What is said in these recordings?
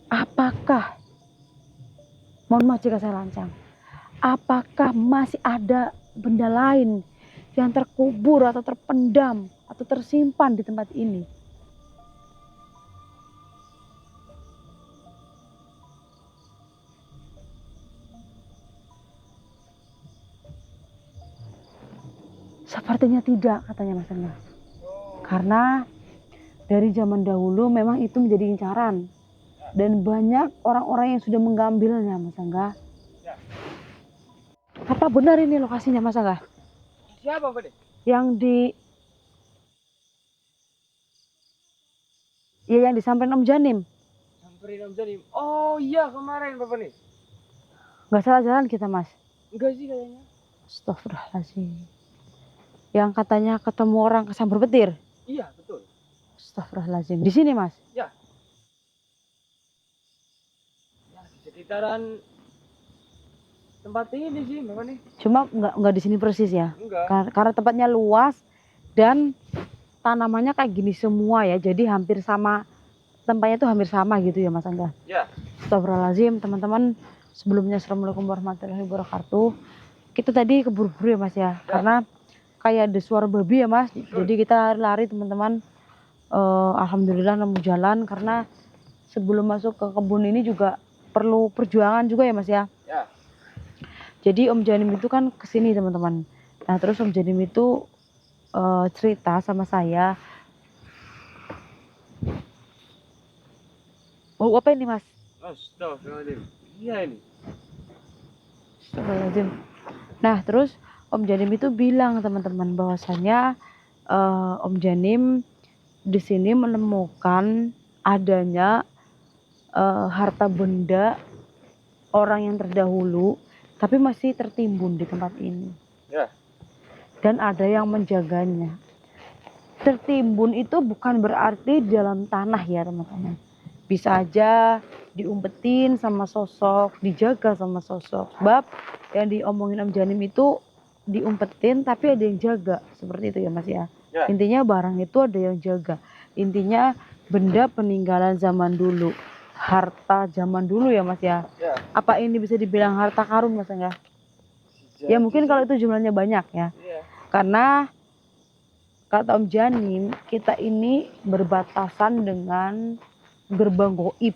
apakah, mohon maaf jika saya lancang, apakah masih ada benda lain yang terkubur atau terpendam atau tersimpan di tempat ini? Sepertinya tidak, katanya Mas Angga. Karena dari zaman dahulu memang itu menjadi incaran. Dan banyak orang-orang yang sudah mengambilnya, Mas Angga. Apa benar ini lokasinya, Mas Angga? Siapa Pak? Yang di... Ya yang disampaikan Om Janim. Samperin Om Janim. Oh iya, kemarin Bapak nih. Nggak salah jalan kita, Mas? Enggak sih kayaknya. Astagfirullahaladzim. Yang katanya ketemu orang kesambar petir? Iya, betul. Astagfirullahaladzim. Di sini, Mas? Ya. Ya, di sekitaran tempat ini sih, Bapak nih. Cuma nggak di sini persis ya? Enggak. Karena tempatnya luas dan tanamannya kayak gini semua ya. Jadi hampir sama, tempatnya itu hampir sama gitu ya, Mas Angga? Ya. Astagfirullahaladzim, teman-teman. Sebelumnya Assalamualaikum warahmatullahi wabarakatuh. Kita tadi keburu-buru ya, Mas ya? Karena kayak ada suara babi ya, Mas. Jadi kita lari teman-teman. Alhamdulillah nemu jalan, karena sebelum masuk ke kebun ini juga perlu perjuangan juga ya, Mas ya. Ya. Jadi Om Janim itu kan kesini teman-teman. Nah terus Om Janim itu cerita sama saya. Oh apa ini, Mas? Astagfirullahaladzim. Iya ini. Astagfirullahaladzim. Nah terus Om Janim itu bilang teman-teman bahwasanya Om Janim di sini menemukan adanya harta benda orang yang terdahulu, tapi masih tertimbun di tempat ini. Ya. Dan ada yang menjaganya. Tertimbun itu bukan berarti di dalam tanah ya teman-teman. Bisa aja diumpetin sama sosok, dijaga sama sosok. Sebab yang diomongin Om Janim itu diumpetin tapi ada yang jaga. Seperti itu ya, Mas ya. Ya. Intinya barang itu ada yang jaga. Intinya benda peninggalan zaman dulu. Harta zaman dulu ya, Mas ya. Ya. Apa ini bisa dibilang harta karun, Mas enggak? Ya mungkin kalau itu jumlahnya banyak ya. Iya. Karena kata Om Janim, kita ini berbatasan dengan gerbang goib,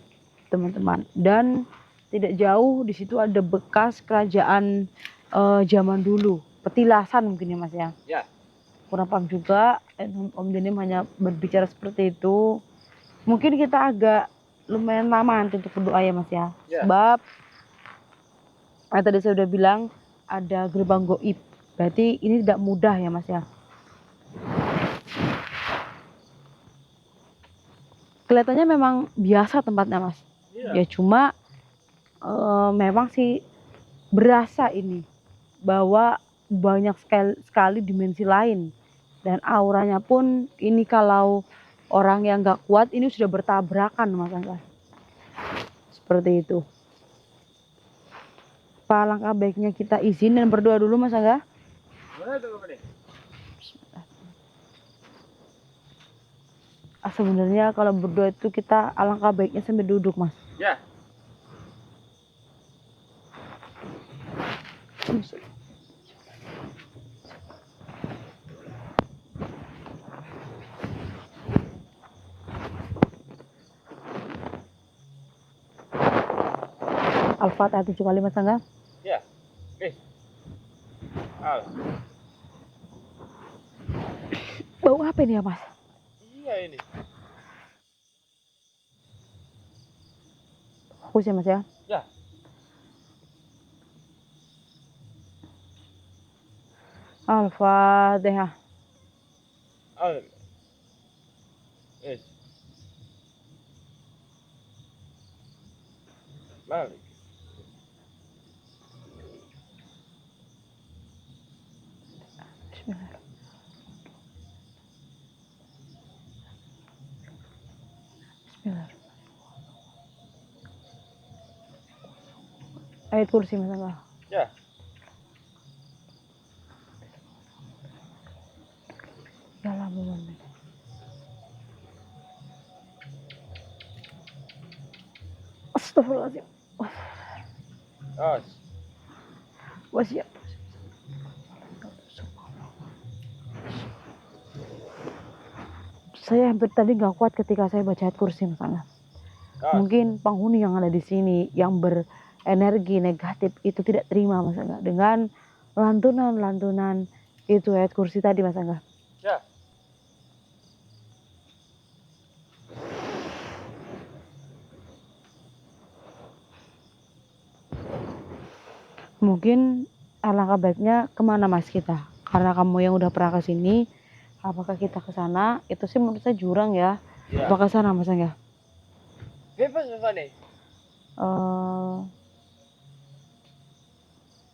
teman-teman. Dan tidak jauh di situ ada bekas kerajaan zaman dulu, petilasan mungkin ya, Mas ya. Ya. Kurang paham juga. Om Janim hanya berbicara seperti itu. Mungkin kita agak lumayan lama nanti untuk berdoa ya, Mas ya. Ya. Sebab tadi saya udah bilang ada gerbang goib. Berarti ini tidak mudah ya, Mas ya. Kelihatannya memang biasa tempatnya, Mas. Iya. Ya cuma memang sih berasa ini bahwa banyak sekali dimensi lain, dan auranya pun ini kalau orang yang nggak kuat ini sudah bertabrakan, Mas Angga. Seperti itu. Apa langkah baiknya kita izin dan berdoa dulu, Mas Angga? Mana tuh Bapak nih? Sebenarnya kalau berdoa itu kita alangkah baiknya sambil duduk, Mas. Ya. Al-Fatihah 7 kali, Mas Angga. Ya. Oke. Al. Bau apa ini ya, Mas? Iya ini. Fokus ya, Mas ya. Ya. Al-Fatihah. Al. Yes. Malik. Bismillah. Bismillah. Ayat kursi, Mas Angga. Ya. Ya Allah, Muhammad. Astagfirullahaladzim. Os. Wah siap. Saya hampir tadi nggak kuat ketika saya baca ayat kursi Mas Angga. Os. Mungkin penghuni yang ada di sini yang berenergi negatif itu tidak terima Mas Angga dengan lantunan-lantunan itu ayat kursi tadi Mas Angga. Ya. Mungkin alangkah baiknya kemana Mas kita? Karena kamu yang udah pernah ke sini, apakah kita ke sana? Itu sih menurut saya jurang ya. Ya. Apakah ke sana Mas Angga? Bebas nih.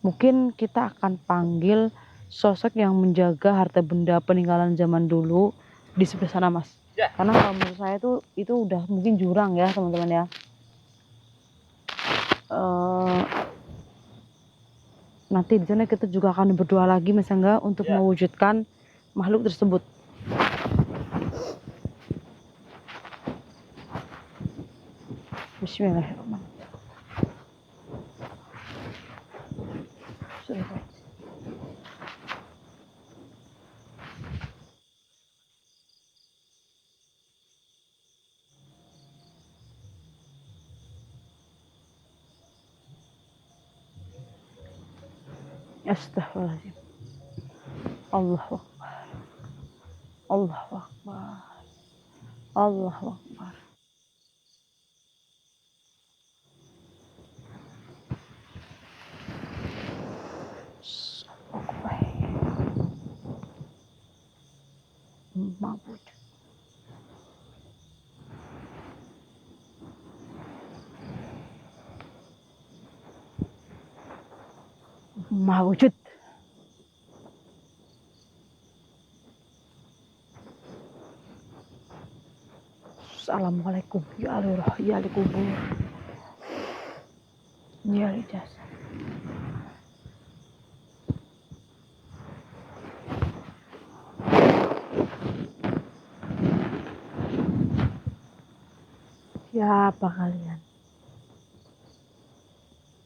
Mungkin kita akan panggil sosok yang menjaga harta benda peninggalan zaman dulu di sebelah sana Mas. Ya. Karena kalau menurut saya itu udah mungkin jurang ya teman-teman ya. Nanti di sana kita juga akan berdoa lagi Mas Angga untuk Ya. mewujudkan makhluk tersebut. Bismillahirrahmanirrahim. Astaghfirullahaladzim. Allahu Akbar. Allahu Akbar. Allahu Akbar. Mabud. Mawujud. Assalamualaikum ya Allah ya kubur ya jasa. Siapa kalian?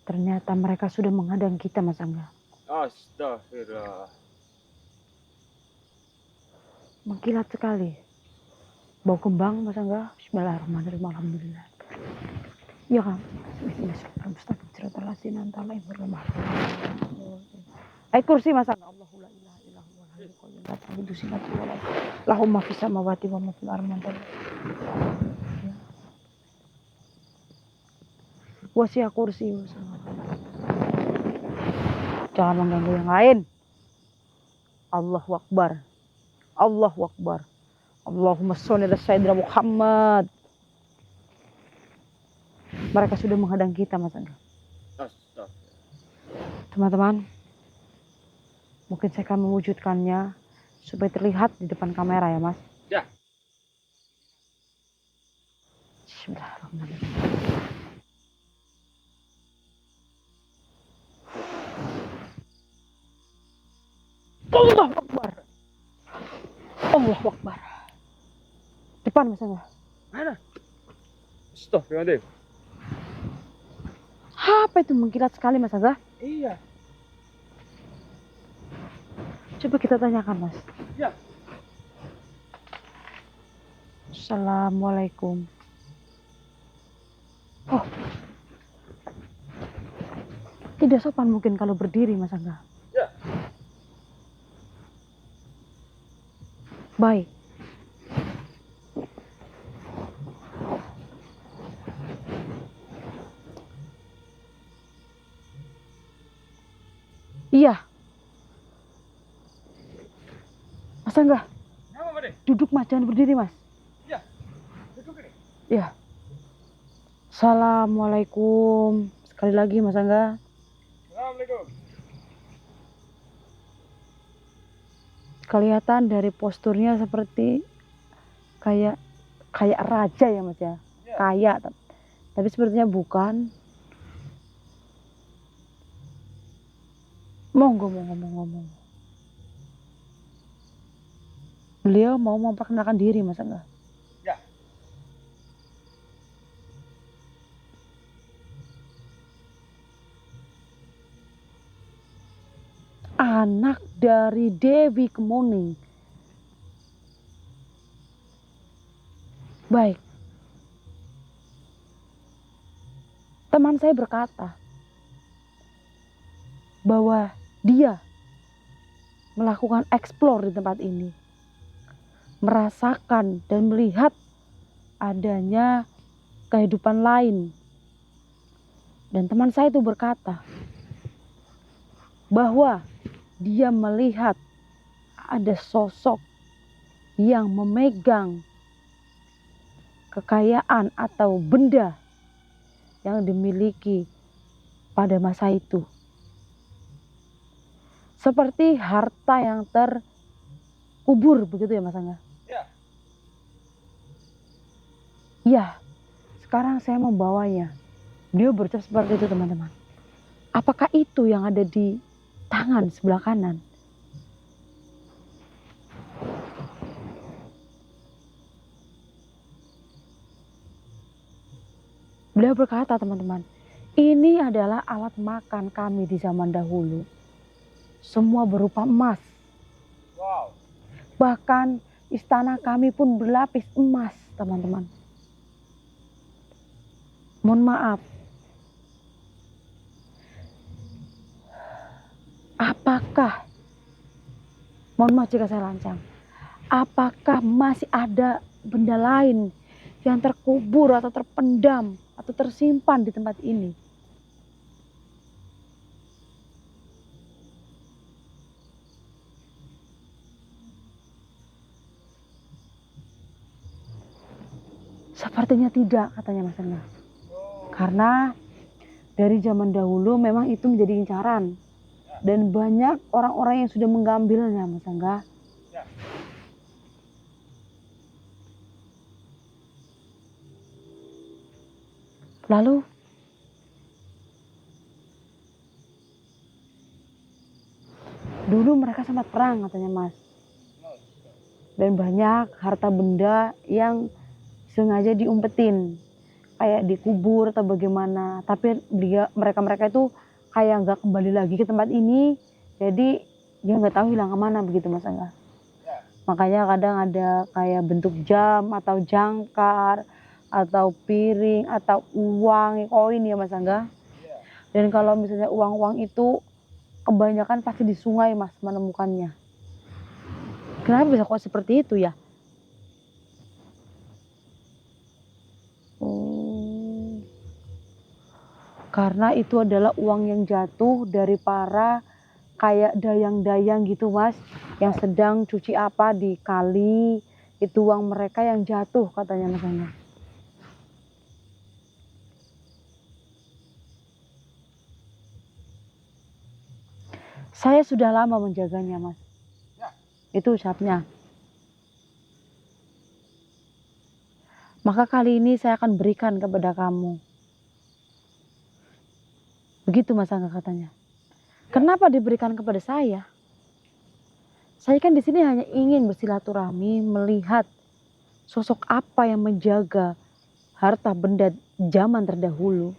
Ternyata mereka sudah menghadang kita Mas Angga. Astagfirullah. Mengkilat sekali. Bau kembang Mas Angga. Bismillahirrahmanirrahim. Alhamdulillah. Ya kan. Ayat kursi Mas Angga. Allahu la ilaha illallah wal hayyul qayyum la ta'khudhuhu sinatun wa la nawm. Lahu ma fis samawati wa ma fil ardi. Wasi'a kursi. Jangan mengganggu yang lain. Allahu Akbar. Allahu Akbar. Allahumma sholli ala sayyidina Muhammad. Mereka sudah menghadang kita Mas Angga. Teman-teman, mungkin saya akan mewujudkannya supaya terlihat di depan kamera ya Mas. Ya. Bismillahirrahmanirrahim. Allahu Akbar. Allahu Akbar. Depan Mas Angga. Mana? Astagfirullahaladzim. Apa itu mengkilat sekali Mas Angga? Iya. Coba kita tanyakan Mas. Ya. Assalamualaikum. Oh. Tidak sopan mungkin kalau berdiri Mas Angga. Ya. Baik. Iya. Mas Angga, Nama Pak De? duduk Mas, jangan berdiri Mas. Ya. Duduk ini. Iya. Assalamualaikum. Sekali lagi Mas Angga. Assalamualaikum. Kelihatan dari posturnya seperti kayak raja ya Mas ya. Ya. Kaya tapi sepertinya bukan. Monggo. Beliau mau memperkenalkan diri Mas Angga. Ya. anak dari Dewi Kemuning. Baik. Teman saya berkata bahwa dia melakukan eksplor di tempat ini, merasakan dan melihat adanya kehidupan lain. Dan teman saya itu berkata bahwa dia melihat ada sosok yang memegang kekayaan atau benda yang dimiliki pada masa itu. Seperti harta yang terkubur, begitu ya Mas Angga? Ya. Ya, sekarang saya membawanya. Dia berucap seperti itu teman-teman. Apakah itu yang ada di tangan sebelah kanan? Beliau berkata teman-teman, ini adalah alat makan kami di zaman dahulu. Semua berupa emas. Wow. Bahkan istana kami pun berlapis emas teman-teman. Mohon maaf. Apakah, mohon maaf jika saya lancang, apakah masih ada benda lain yang terkubur atau terpendam atau tersimpan di tempat ini? Sepertinya tidak, katanya Mas Angga. Karena dari zaman dahulu memang itu menjadi incaran. Dan banyak orang-orang yang sudah mengambilnya, Mas Angga. Lalu dulu mereka sempat perang, katanya Mas. Dan banyak harta benda yang sengaja diumpetin, kayak dikubur atau bagaimana. Tapi mereka itu kayak nggak kembali lagi ke tempat ini, jadi dia nggak tahu hilang kemana, begitu Mas Angga. Makanya kadang ada kayak bentuk jam atau jangkar atau piring atau uang, koin ya Mas Angga. Dan kalau misalnya uang-uang itu kebanyakan pasti di sungai Mas menemukannya. Kenapa bisa kok seperti itu ya? Karena itu adalah uang yang jatuh dari para kayak dayang-dayang gitu Mas, yang sedang cuci apa di kali, itu uang mereka yang jatuh, katanya Mas Angga. Saya sudah lama menjaganya Mas. Itu ucapnya. Maka kali ini saya akan berikan kepada kamu. Begitu Mas Angga katanya. Kenapa diberikan kepada saya? Saya kan di sini hanya ingin bersilaturahmi, melihat sosok apa yang menjaga harta benda zaman terdahulu.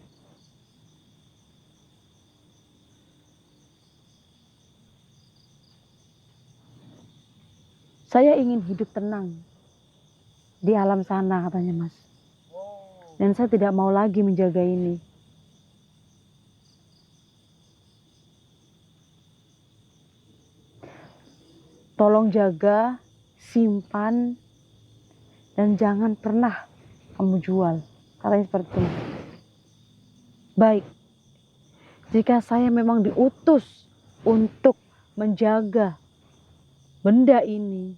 Saya ingin hidup tenang di alam sana, katanya Mas. Dan saya tidak mau lagi menjaga ini. Tolong jaga, simpan, dan jangan pernah kamu jual. Katanya seperti itu. Baik, jika saya memang diutus untuk menjaga benda ini,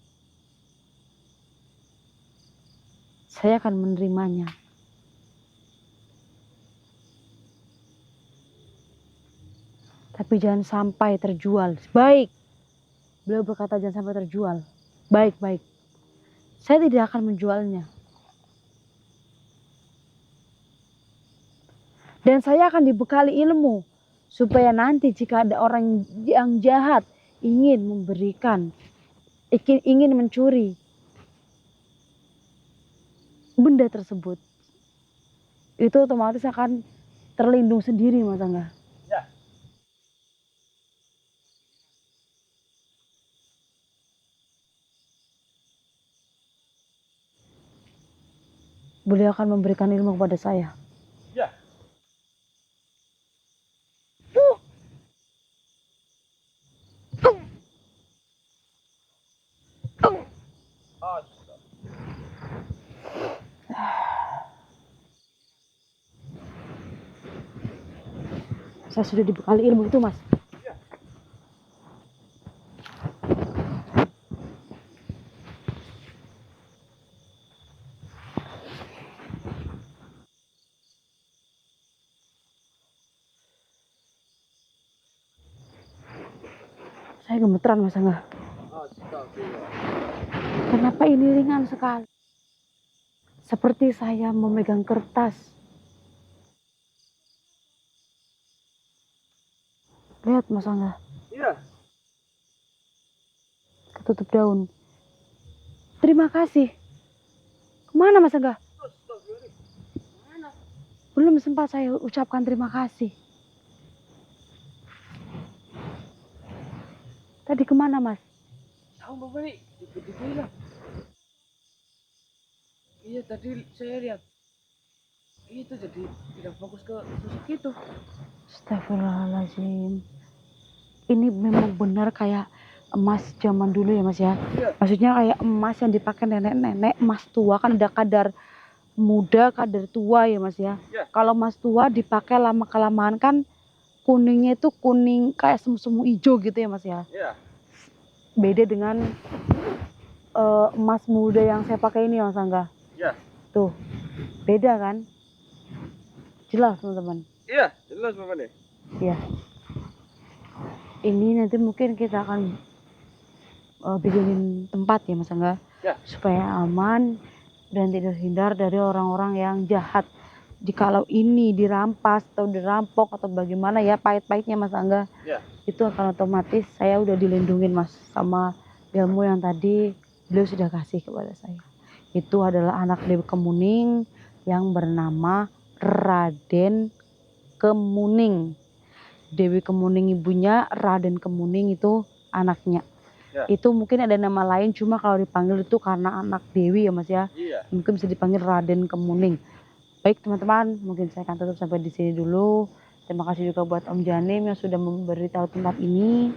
saya akan menerimanya. Tapi jangan sampai terjual. Baik, beliau berkata jangan sampai terjual. Baik, baik. Saya tidak akan menjualnya. Dan saya akan dibekali ilmu supaya nanti jika ada orang yang jahat ingin memberikan, ingin mencuri benda tersebut, itu otomatis akan terlindung sendiri Mas Angga. beliau akan memberikan ilmu kepada saya. Ya. Saya sudah dibekali ilmu itu, Mas. Saya gemeteran, Mas Angga. Astagfirullah. Kenapa ini ringan sekali? Seperti saya memegang kertas. Lihat, Mas Angga, Iya. ketutup daun. Terima kasih. Kemana, Mas Angga? Astagfirullah. Mana? Belum sempat saya ucapkan terima kasih. Tadi kemana, Mas? Tahu Bapak nih, tiba-tiba hilang. Iya tadi saya lihat. Itu jadi tidak fokus ke sosok itu. Astagfirullahaladzim. Ini memang benar kayak emas zaman dulu ya, Mas ya. Iya. Maksudnya kayak emas yang dipakai nenek-nenek, emas tua kan ada kadar muda, kadar tua ya, Mas ya. Iya. Kalau emas tua dipakai lama kelamaan kan kuningnya itu kuning kayak semu-semu hijau gitu ya, Mas ya. Iya. Beda dengan emas muda yang saya pakai ini, Mas Angga. Iya. Tuh, beda kan? Jelas, teman-teman. Iya, jelas Bapak nih. Ya. Ini nanti mungkin kita akan bikinin tempat ya, Mas Angga. Ya. Supaya aman dan tidak terhindar dari orang-orang yang jahat. Jikalau ini dirampas atau dirampok atau bagaimana ya pahit-pahitnya, Mas Angga. Ya. Itu akan otomatis saya udah dilindungin, Mas, sama ilmu yang tadi beliau sudah kasih kepada saya. Itu adalah anak Dewi Kemuning yang bernama Raden Kemuning. Dewi Kemuning ibunya, Raden Kemuning itu anaknya. Ya. Itu mungkin ada nama lain, cuma kalau dipanggil itu karena anak Dewi ya, Mas ya. Iya. Mungkin bisa dipanggil Raden Kemuning. Baik teman-teman, mungkin saya akan tutup sampai di sini dulu. Terima kasih juga buat Om Janim yang sudah memberitahu tempat ini.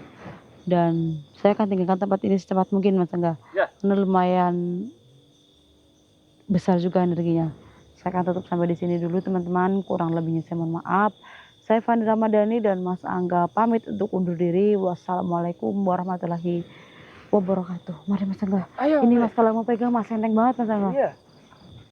Dan saya akan tinggalkan tempat ini secepat mungkin, Mas Angga. Ya. Karena lumayan besar juga energinya. Saya akan tutup sampai di sini dulu teman-teman. Kurang lebihnya saya mohon maaf. Saya Fani Ramadhani dan Mas Angga pamit untuk undur diri. Wassalamualaikum warahmatullahi wabarakatuh. Mari Mas Angga. Ayo. Ini Mas kalau mau pegang Mas enteng banget Mas Angga. Iya.